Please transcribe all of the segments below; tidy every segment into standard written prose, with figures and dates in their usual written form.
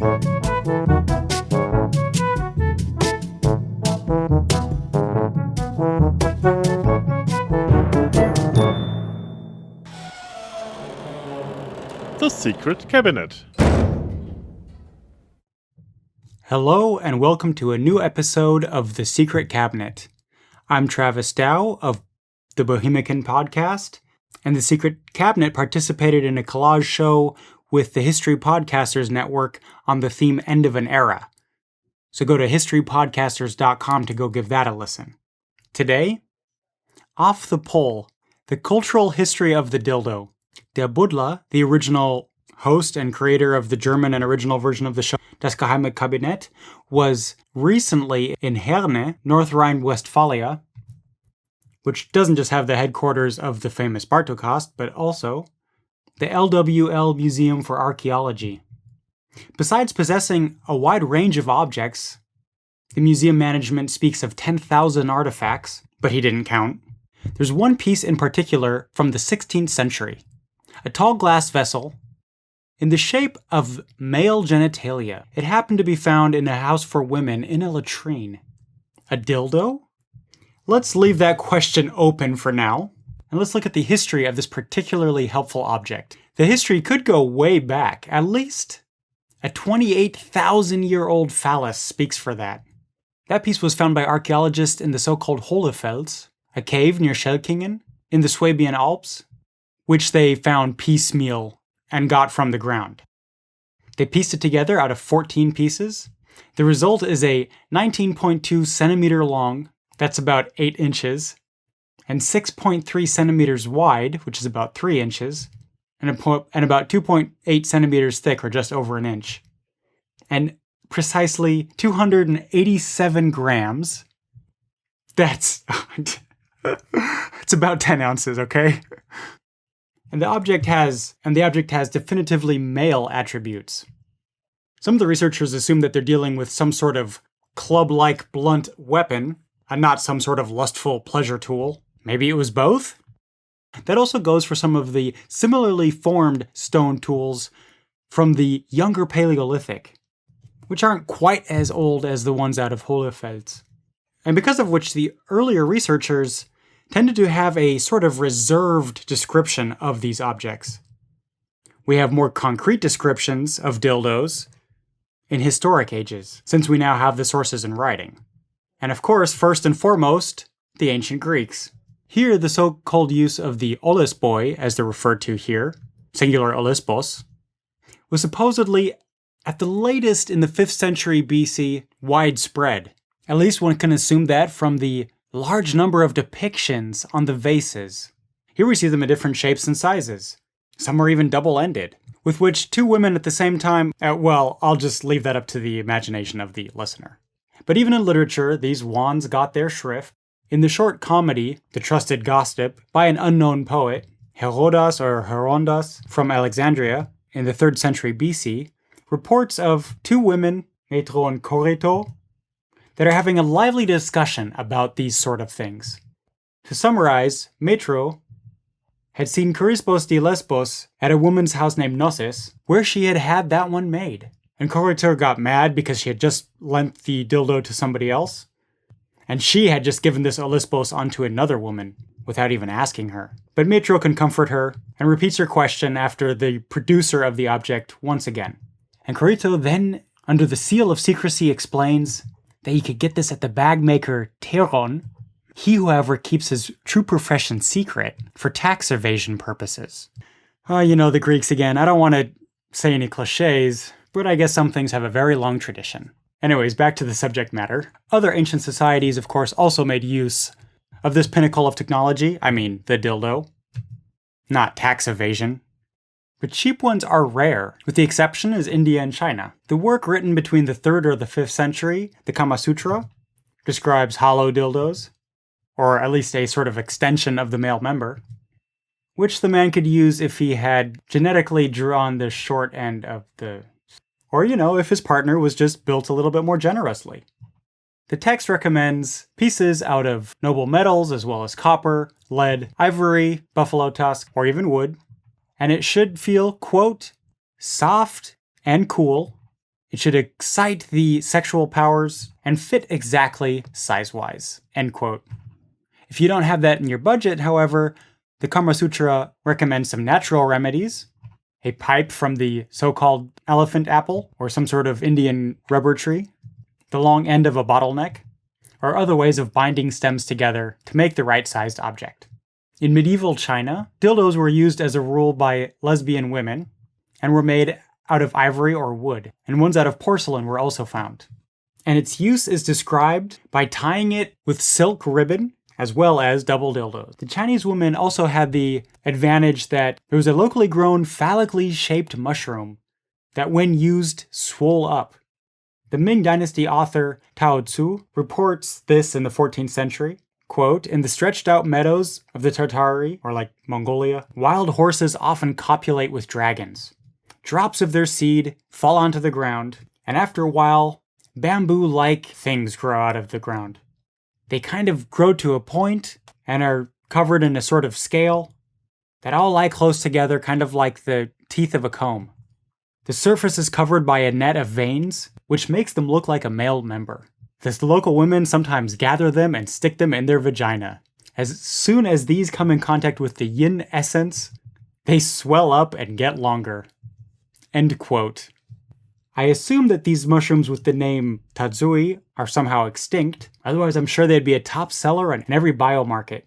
The Secret Cabinet. Hello and welcome to a new episode of The Secret Cabinet. I'm Travis Dow of the Bohemican podcast, and The Secret Cabinet participated in a collage show with the History Podcasters Network on the theme End of an Era. So go to historypodcasters.com to go give that a listen. Today, Off the Pole, the cultural history of the dildo. Der Buddler, the original host and creator of the German and original version of the show, Das Geheime Kabinett, was recently in Herne, North Rhine-Westphalia, which doesn't just have the headquarters of the famous Bartokast, but also the LWL Museum for Archaeology. Besides possessing a wide range of objects, the museum management speaks of 10,000 artifacts, but he didn't count. There's one piece in particular from the 16th century. A tall glass vessel in the shape of male genitalia. It happened to be found in a house for women in a latrine. A dildo? Let's leave that question open for now, and let's look at the history of this particularly helpful object. The history could go way back. At least a 28,000-year-old phallus speaks for that. That piece was found by archaeologists in the so-called Hohlefels, a cave near Schelkingen in the Swabian Alps, which they found piecemeal and got from the ground. They pieced it together out of 14 pieces. The result is a 19.2 centimeter long, that's about 8 inches, and 6.3 centimeters wide, which is about 3 inches, and about 2.8 centimeters thick, or just over an inch, and precisely 287 grams. That's it's about 10 ounces, okay? And the object has definitively male attributes. Some of the researchers assume that they're dealing with some sort of club-like blunt weapon, and not some sort of lustful pleasure tool. Maybe it was both? That also goes for some of the similarly formed stone tools from the younger Paleolithic, which aren't quite as old as the ones out of Hohlefels, and because of which the earlier researchers tended to have a sort of reserved description of these objects. We have more concrete descriptions of dildos in historic ages, since we now have the sources in writing. And of course, first and foremost, the ancient Greeks. Here, the so-called use of the olisboi, as they're referred to here, singular olisbos, was supposedly, at the latest in the 5th century BC, widespread. At least one can assume that from the large number of depictions on the vases. Here we see them in different shapes and sizes. Some are even double-ended, with which two women at the same time, well, I'll just leave that up to the imagination of the listener. But even in literature, these wands got their shrift. In the short comedy, The Trusted Gossip, by an unknown poet, Herodas or Herondas from Alexandria, in the 3rd century BC, reports of two women, Metro and Coreto, that are having a lively discussion about these sort of things. To summarize, Metro had seen Charispos de Lesbos at a woman's house named Gnosis, where she had had that one made. And Coreto got mad because she had just lent the dildo to somebody else, and she had just given this Olisbos onto another woman without even asking her. But Metro can comfort her and repeats her question after the producer of the object once again. And Coreto then, under the seal of secrecy, explains that he could get this at the bag maker Theron, he, however, keeps his true profession secret for tax evasion purposes. The Greeks again. I don't want to say any cliches, but I guess some things have a very long tradition. Anyways, back to the subject matter. Other ancient societies, of course, also made use of this pinnacle of technology. I mean, the dildo. Not tax evasion. But cheap ones are rare, with the exception is India and China. The work written between the 3rd or the 5th century, the Kama Sutra, describes hollow dildos, or at least a sort of extension of the male member, which the man could use if he had genetically drawn the short end of the... Or, if his partner was just built a little bit more generously. The text recommends pieces out of noble metals as well as copper, lead, ivory, buffalo tusk, or even wood, and it should feel, quote, soft and cool, It should excite the sexual powers and fit exactly size-wise, end quote. If you don't have that in your budget, however, the Kama Sutra recommends some natural remedies, a pipe from the so-called elephant apple or some sort of Indian rubber tree, the long end of a bottleneck, or other ways of binding stems together to make the right-sized object. In medieval China, dildos were used as a rule by lesbian women and were made out of ivory or wood, and ones out of porcelain were also found. And its use is described by tying it with silk ribbon as well as double dildos. The Chinese women also had the advantage that there was a locally grown phallically shaped mushroom that when used swole up. The Ming Dynasty author Tao Tzu reports this in the 14th century. Quote, in the stretched out meadows of the Tartary, or like Mongolia, wild horses often copulate with dragons. Drops of their seed fall onto the ground, and after a while, bamboo-like things grow out of the ground. They kind of grow to a point and are covered in a sort of scale that all lie close together, kind of like the teeth of a comb. The surface is covered by a net of veins, which makes them look like a male member. The local women sometimes gather them and stick them in their vagina. As soon as these come in contact with the yin essence, they swell up and get longer. End quote. I assume that these mushrooms with the name Tazui are somehow extinct, otherwise I'm sure they'd be a top seller in every biomarket.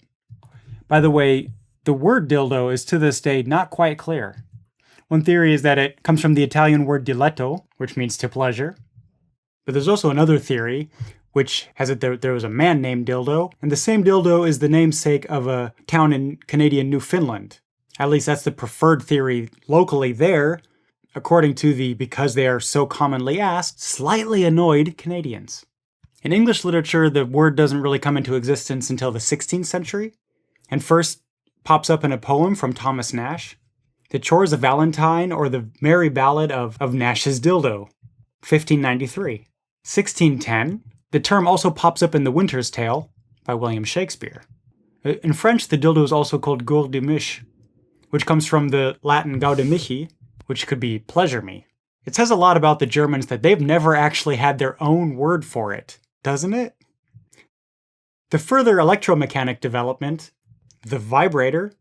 By the way, the word dildo is to this day not quite clear. One theory is that it comes from the Italian word diletto, which means to pleasure. But there's also another theory, which has it there was a man named Dildo, and the same Dildo is the namesake of a town in Canadian Newfoundland. At least that's the preferred theory locally there, according to the, because they are so commonly asked, slightly annoyed Canadians. In English literature, the word doesn't really come into existence until the 16th century, and first pops up in a poem from Thomas Nash, The Chores of Valentine, or the Merry Ballad of Nash's Dildo, 1593. 1610, the term also pops up in The Winter's Tale by William Shakespeare. In French, the dildo is also called gourde de miche, which comes from the Latin gaude mihi, which could be pleasure me. It says a lot about the Germans that they've never actually had their own word for it, doesn't it? The further electromechanic development, the vibrator,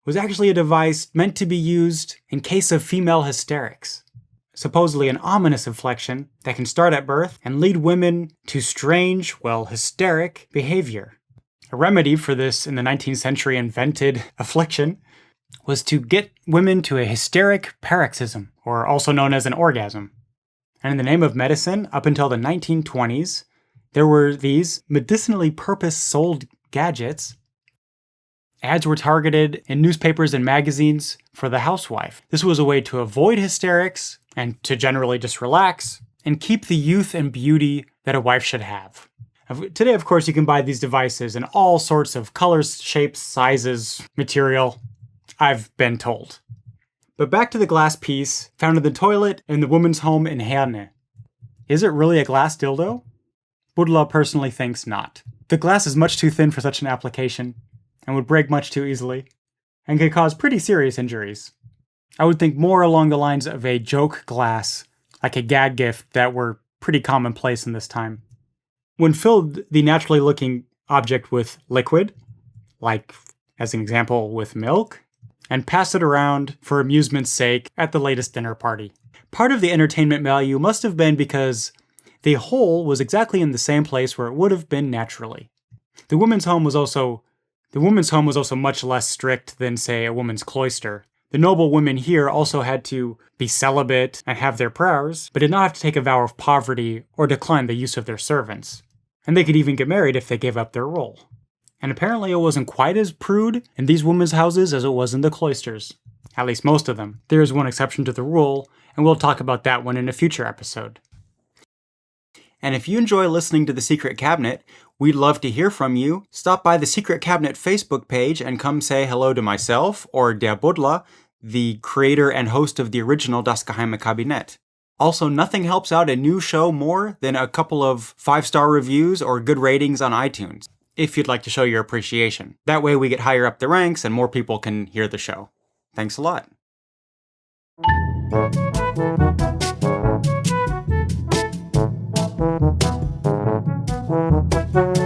was actually a device meant to be used in case of female hysterics. Supposedly an ominous affliction that can start at birth and lead women to strange, hysteric behavior. A remedy for this in the 19th century invented affliction was to get women to a hysteric paroxysm, or also known as an orgasm. And in the name of medicine, up until the 1920s, there were these medicinally purpose-sold gadgets. Ads were targeted in newspapers and magazines for the housewife. This was a way to avoid hysterics and to generally just relax and keep the youth and beauty that a wife should have. Today, of course, you can buy these devices in all sorts of colors, shapes, sizes, material, I've been told. But back to the glass piece found in the toilet in the woman's home in Herne. Is it really a glass dildo? Buddha personally thinks not. The glass is much too thin for such an application and would break much too easily, and could cause pretty serious injuries. I would think more along the lines of a joke glass, like a gag gift that were pretty commonplace in this time. When filled the naturally looking object with liquid, like, as an example, with milk, and pass it around for amusement's sake at the latest dinner party. Part of the entertainment value must have been because the hole was exactly in the same place where it would have been naturally. The woman's home was also much less strict than, say, a woman's cloister. The noble women here also had to be celibate and have their prayers, but did not have to take a vow of poverty or decline the use of their servants. And they could even get married if they gave up their role. And apparently it wasn't quite as prude in these women's houses as it was in the cloisters. At least most of them. There is one exception to the rule, and we'll talk about that one in a future episode. And if you enjoy listening to The Secret Cabinet, we'd love to hear from you. Stop by the Secret Cabinet Facebook page and come say hello to myself, or Der Buddler, the creator and host of the original Das Geheime Kabinett. Also, nothing helps out a new show more than a couple of 5-star reviews or good ratings on iTunes, if you'd like to show your appreciation. That way we get higher up the ranks and more people can hear the show. Thanks a lot. you.